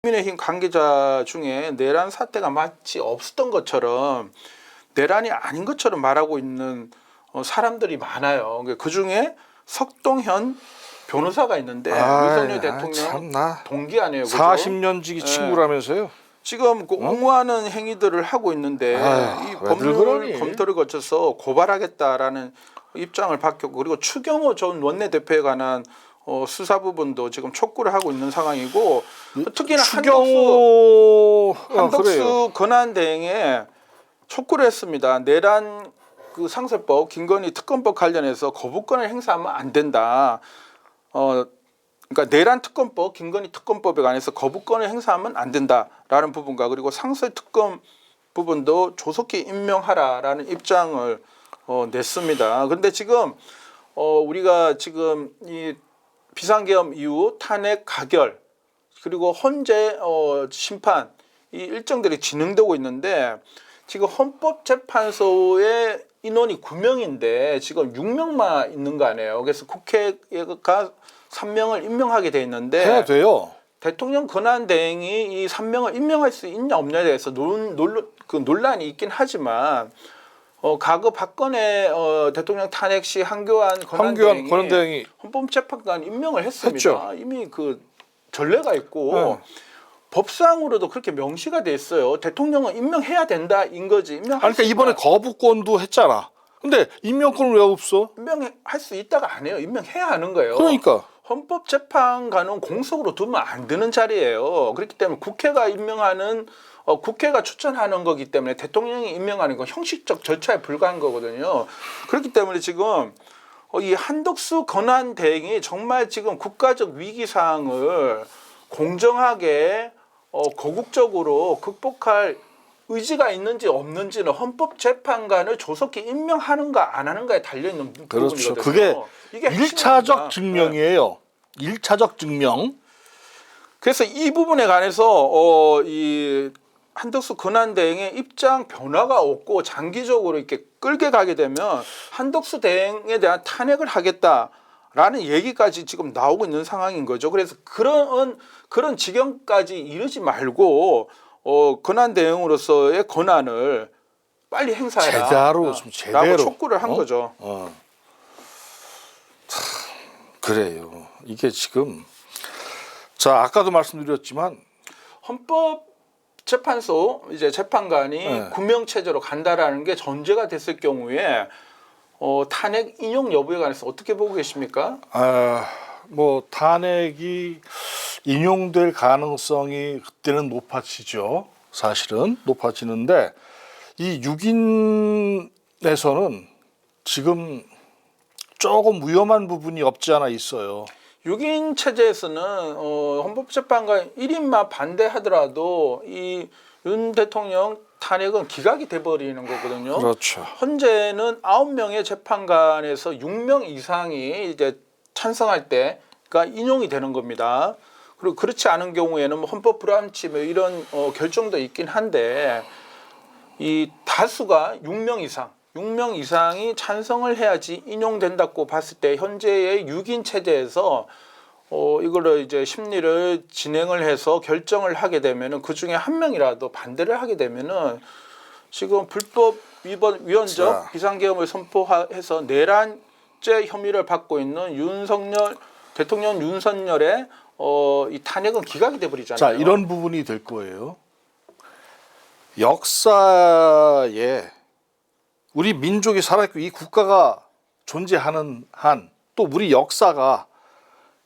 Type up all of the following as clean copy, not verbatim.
국민의힘 관계자 중에 내란 사태가 마치 없었던 것처럼 내란이 아닌 것처럼 말하고 있는 사람들이 많아요. 그 중에 석동현 변호사가 있는데 윤석열 대통령 동기 아니에요. 그죠? 40년 지기 친구라면서요. 지금 그 옹호하는 행위들을 하고 있는데 이 법률 검토를 거쳐서 고발하겠다라는 입장을 밝혔고, 그리고 추경호 전 원내대표에 관한 수사 부분도 지금 촉구를 하고 있는 상황이고, 특히나 한덕수 권한대행에 촉구를 했습니다. 내란 그 상세법 김건희 특검법 관련해서 거부권을 행사하면 안 된다. 그러니까 내란 특검법 김건희 특검법에 관해서 거부권을 행사하면 안 된다라는 부분과, 그리고 상세 특검 부분도 조속히 임명하라라는 입장을 냈습니다. 그런데 지금 우리가 지금 이 비상계엄 이후 탄핵 가결 그리고 헌재 심판 이 일정들이 진행되고 있는데, 지금 헌법재판소의 인원이 9명인데 지금 6명만 있는 거 아니에요. 그래서 국회가 3명을 임명하게 돼 있는데 해야 돼요. 대통령 권한대행이 이 3명을 임명할 수 있냐 없냐에 대해서 논란이 있긴 하지만 과거 박근혜 대통령 탄핵 시 한교안 권한대행이 헌법재판관 임명을 했습니다. 했죠. 이미 그 전례가 있고 법상으로도 그렇게 명시가 돼 있어요. 대통령은 임명해야 된다인 거지. 그러니까 이번에 거부권도 했잖아. 근데 임명권은 왜 없어? 임명할 수 있다가 안 해요. 임명해야 하는 거예요. 그러니까 헌법재판관은 공석으로 두면 안 되는 자리예요. 그렇기 때문에 국회가 임명하는 국회가 추천하는 거기 때문에 대통령이 임명하는 건 형식적 절차에 불과한 거거든요. 그렇기 때문에 지금 이 한덕수 권한대행이 정말 지금 국가적 위기 사항을 공정하게 거국적으로 극복할 의지가 있는지 없는지는 헌법재판관을 조속히 임명하는가 안 하는가에 달려있는 그렇죠. 부분이거든요. 그게 1차적 증명이에요. 1차적 증명. 그래서 이 부분에 관해서 이 한덕수 권한대행의 입장 변화가 없고 장기적으로 이렇게 끌게 가게 되면 한덕수 대행에 대한 탄핵을 하겠다라는 얘기까지 지금 나오고 있는 상황인 거죠. 그래서 그런 지경까지 이르지 말고 권한대행으로서의 권한을 빨리 행사해라. 제대로 촉구를 한 거죠. 그래요. 이게 지금 아까도 말씀드렸지만 헌법재판소 이제 재판관이 구명 체제로 간다라는 게 전제가 됐을 경우에 탄핵 인용 여부에 관해서 어떻게 보고 계십니까? 탄핵이 인용될 가능성이 그때는 높아지죠. 사실은 높아지는데 이 6인에서는 지금 조금 위험한 부분이 없지 않아 있어요. 6인 체제에서는 헌법재판관 1인만 반대하더라도 이 윤 대통령 탄핵은 기각이 돼버리는 거거든요. 그렇죠. 현재는 9명의 재판관에서 6명 이상이 이제 찬성할 때가 인용이 되는 겁니다. 그리고 그렇지 않은 경우에는 헌법 불합치 이런 결정도 있긴 한데, 이 다수가 6명 이상이 찬성을 해야지 인용된다고 봤을 때 현재의 6인 체제에서 이거를 이제 심리를 진행을 해서 결정을 하게 되면은 그 중에 한 명이라도 반대를 하게 되면은 지금 불법 위헌적 비상계엄을 선포해서 내란죄 혐의를 받고 있는 대통령 윤석열의 이 탄핵은 기각이 돼 버리잖아요. 이런 부분이 될 거예요. 역사에 우리 민족이 살아있고 이 국가가 존재하는 한, 또 우리 역사가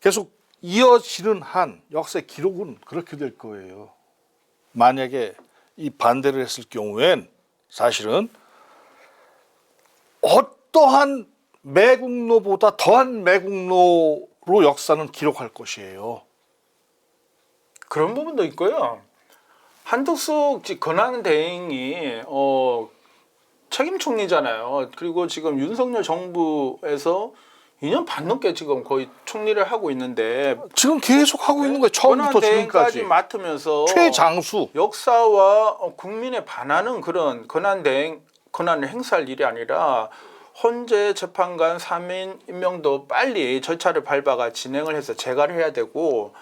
계속 이어지는 한 역사의 기록은 그렇게 될 거예요. 만약에 이 반대를 했을 경우엔 사실은 어떠한 매국노보다 더한 매국노로 역사는 기록할 것이에요. 그런 부분도 있고요. 한덕수 권한대행이 책임 총리잖아요. 그리고 지금 윤석열 정부에서 2년 반 넘게 지금 거의 총리를 하고 있는데 지금 계속 하고 있는 거예요. 처음부터 지금까지 맡으면서 최장수 역사와 국민에 반하는 그런 권한을 행사할 일이 아니라 헌재 재판관 3인 임명도 빨리 절차를 밟아가 진행을 해서 재가를 해야 되고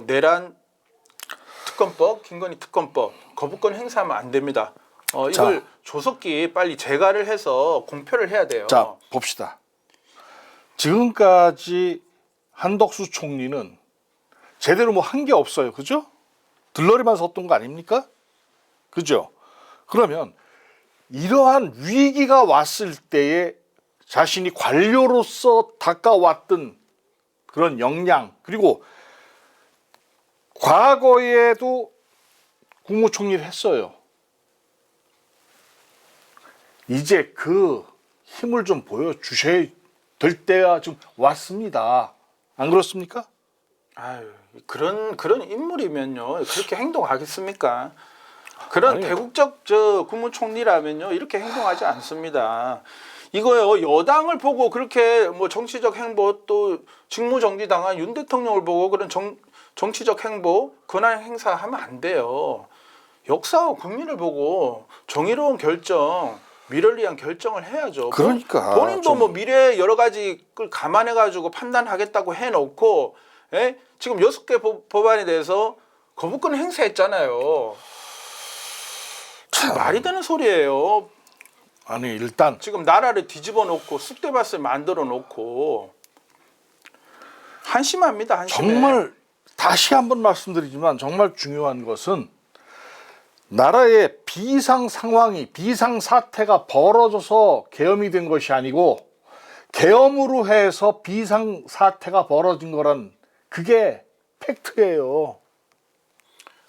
내란 특검법, 김건희 특검법 거부권 행사하면 안 됩니다. 이걸 자. 조속히 빨리 재가를 해서 공표를 해야 돼요. 자, 봅시다. 지금까지 한덕수 총리는 제대로 뭐 한 게 없어요. 그죠? 들러리만 섰던 거 아닙니까? 그죠? 그러면 이러한 위기가 왔을 때에 자신이 관료로서 닦아왔던 그런 역량, 그리고 과거에도 국무총리를 했어요. 이제 그 힘을 좀 보여주셔야 될 때가 좀 왔습니다. 안 그렇습니까? 아유, 그런 인물이면요 그렇게 행동하겠습니까? 그런 아니요. 대국적 국무총리라면요 이렇게 행동하지 않습니다. 이거요 여당을 보고 그렇게 뭐 정치적 행보 또 직무정지당한 윤 대통령을 보고 그런 정치적 행보 권한 행사하면 안 돼요. 역사와 국민을 보고 정의로운 결정, 미래를 위한 결정을 해야죠. 그러니까 본인도 좀- 뭐 미래 여러 가지 걸 감안해 가지고 판단하겠다고 해놓고 지금 6개 법안에 대해서 거부권 행사했잖아요. 말이 되는 소리예요. 아니 일단 지금 나라를 뒤집어 놓고 쑥대밭을 만들어 놓고 한심합니다. 한심해. 정말 다시 한번 말씀드리지만 정말 중요한 것은 나라의 비상 상황이 비상 사태가 벌어져서 계엄이 된 것이 아니고 계엄으로 해서 비상 사태가 벌어진 거란 그게 팩트예요.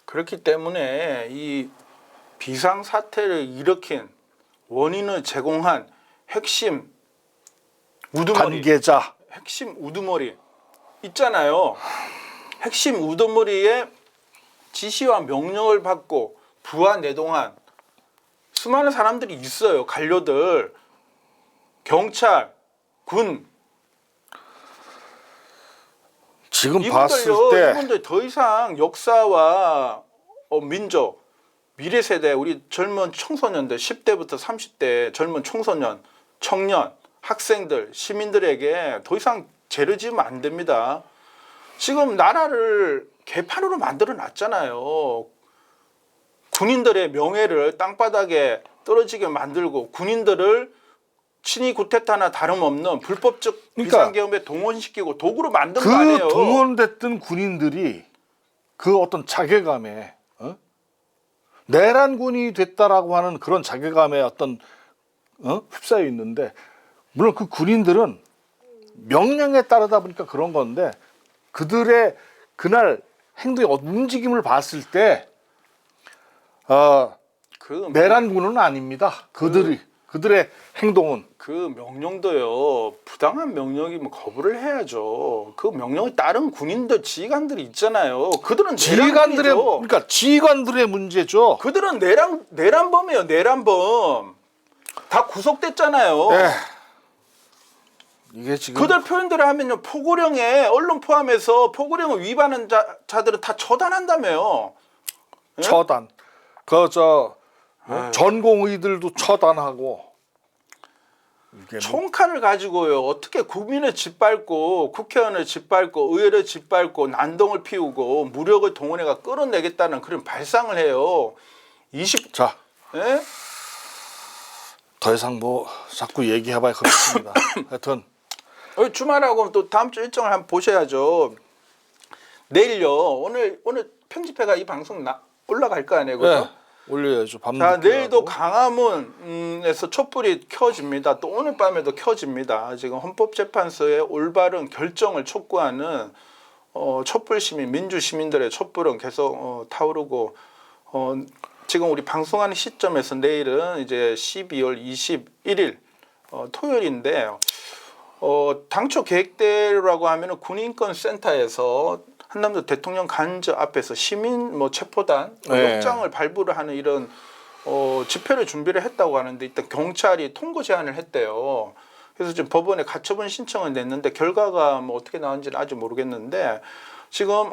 그렇기 때문에 이 비상 사태를 일으킨 원인을 제공한 핵심 우두머리, 관계자 핵심 우두머리 있잖아요. 핵심 우두머리의 지시와 명령을 받고 부하 내동한 수많은 사람들이 있어요. 관료들, 경찰, 군. 지금 봤을 때 이분들 더 이상 역사와 민족, 미래 세대, 우리 젊은 청소년들 10대부터 30대 젊은 청소년, 청년, 학생들, 시민들에게 더 이상 죄를 지으면 안 됩니다. 지금 나라를 개판으로 만들어 놨잖아요. 군인들의 명예를 땅바닥에 떨어지게 만들고 군인들을 친위 쿠데타나 다름없는 불법적 그러니까 비상계엄에 동원시키고 도구로 만든 거 그 아니에요. 동원됐던 군인들이 그 어떤 자괴감에 내란군이 됐다라고 하는 그런 자괴감에 어떤 휩싸여 있는데 물론 그 군인들은 명령에 따르다 보니까 그런 건데 그들의 그날 행동의 움직임을 봤을 때 그 내란군은 아닙니다. 그들의 행동은 그 명령도요 부당한 명령이면 거부를 해야죠. 그 명령에 따른 군인들 지휘관들이 있잖아요. 그들은 지휘관들의 내란범이죠. 그러니까 지휘관들의 문제죠. 그들은 내란범이에요. 내란범 다 구속됐잖아요. 이게 지금 그들 표현대로 하면요 포고령에 언론 포함해서 포고령을 위반한 자들은 다 처단한다며요. 처단 전공의들도 처단하고 이게 뭐 총칼을 가지고요 어떻게 국민을 짓밟고 국회의원을 짓밟고 의회를 짓밟고 난동을 피우고 무력을 동원해가 끌어내겠다는 그런 발상을 해요. 자, 예? 더 이상 뭐 자꾸 얘기해봐야 그렇습니다. 하여튼 주말하고 또 다음 주 일정을 한번 보셔야죠. 내일요 오늘 편집회가 이 방송 올라갈 거 아니에요. 그죠? 올려야죠. 자, 밤늦게 내일도 하고. 강화문에서 촛불이 켜집니다. 또 오늘 밤에도 켜집니다. 지금 헌법재판소의 올바른 결정을 촉구하는 촛불 시민, 민주 시민들의 촛불은 계속 타오르고 지금 우리 방송하는 시점에서 내일은 이제 12월 21일 토요일인데 당초 계획대로라고 하면은 군인권센터에서 한남도 대통령 관저 앞에서 시민 체포단 영장을 발부를 하는 이런 집회를 준비를 했다고 하는데 일단 경찰이 통고 제한을 했대요. 그래서 지금 법원에 가처분 신청을 냈는데 결과가 뭐 어떻게 나온지는 아직 모르겠는데 지금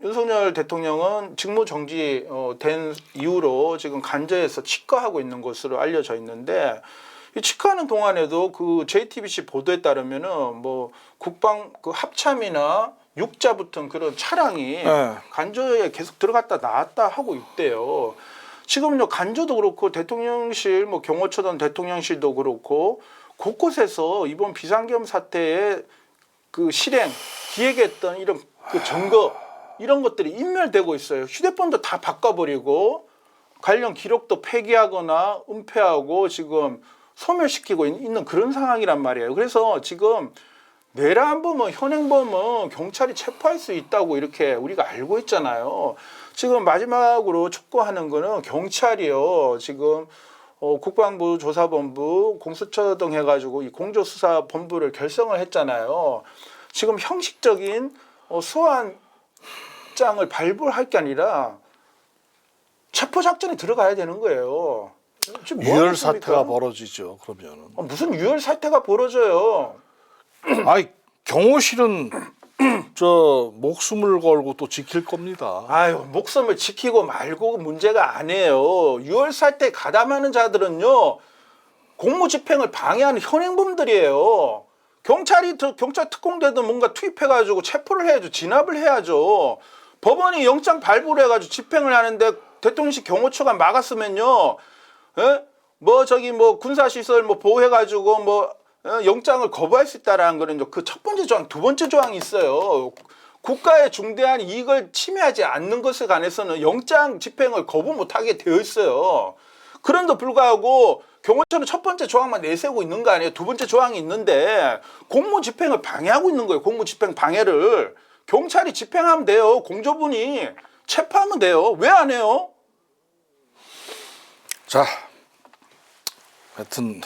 윤석열 대통령은 직무 정지 된 이후로 지금 관저에서 치과하고 있는 것으로 알려져 있는데 이 치과하는 동안에도 그 JTBC 보도에 따르면은 뭐 국방 그 합참이나 육자 붙은 그런 차량이 네. 간조에 계속 들어갔다 나왔다 하고 있대요. 지금요 간조도 그렇고 대통령실 뭐 경호처단 대통령실도 그렇고 곳곳에서 이번 비상계엄 사태의 그 실행 기획했던 이런 그 증거 이런 것들이 인멸되고 있어요. 휴대폰도 다 바꿔버리고 관련 기록도 폐기하거나 은폐하고 지금 소멸시키고 있는 그런 상황이란 말이에요. 그래서 지금 내란범은 현행범은 경찰이 체포할 수 있다고 이렇게 우리가 알고 있잖아요. 지금 마지막으로 촉구하는 거는 경찰이요. 지금 국방부 조사본부 공수처 등 해가지고 이 공조수사본부를 결성을 했잖아요. 지금 형식적인 소환장을 발부할 게 아니라 체포작전에 들어가야 되는 거예요. 지금 뭐 유혈 하겠습니까? 사태가 벌어지죠. 그러면은. 무슨 유혈 사태가 벌어져요. 아이 경호실은 저 목숨을 걸고 또 지킬 겁니다. 아유, 목숨을 지키고 말고 문제가 아니에요. 6월 때 가담하는 자들은요, 공무집행을 방해하는 현행범들이에요. 경찰 특공대도 뭔가 투입해가지고 체포를 해야죠. 진압을 해야죠. 법원이 영장 발부를 해가지고 집행을 하는데 대통령실 경호처가 막았으면요, 예? 뭐 군사시설 뭐 보호해가지고 영장을 거부할 수 있다라는 거는 그 첫 번째 조항, 두 번째 조항이 있어요. 국가의 중대한 이익을 침해하지 않는 것에 관해서는 영장 집행을 거부 못하게 되어 있어요. 그런데 불구하고 경호처는 첫 번째 조항만 내세우고 있는 거 아니에요. 두 번째 조항이 있는데 공무 집행을 방해하고 있는 거예요. 공무 집행 방해를. 경찰이 집행하면 돼요. 공조분이 체포하면 돼요. 왜 안 해요? 자, 하여튼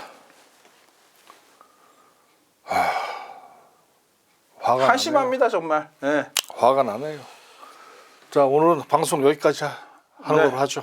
화가 한심합니다 정말. 네. 화가 나네요. 자, 오늘은 방송 여기까지 하는 네. 걸로 하죠.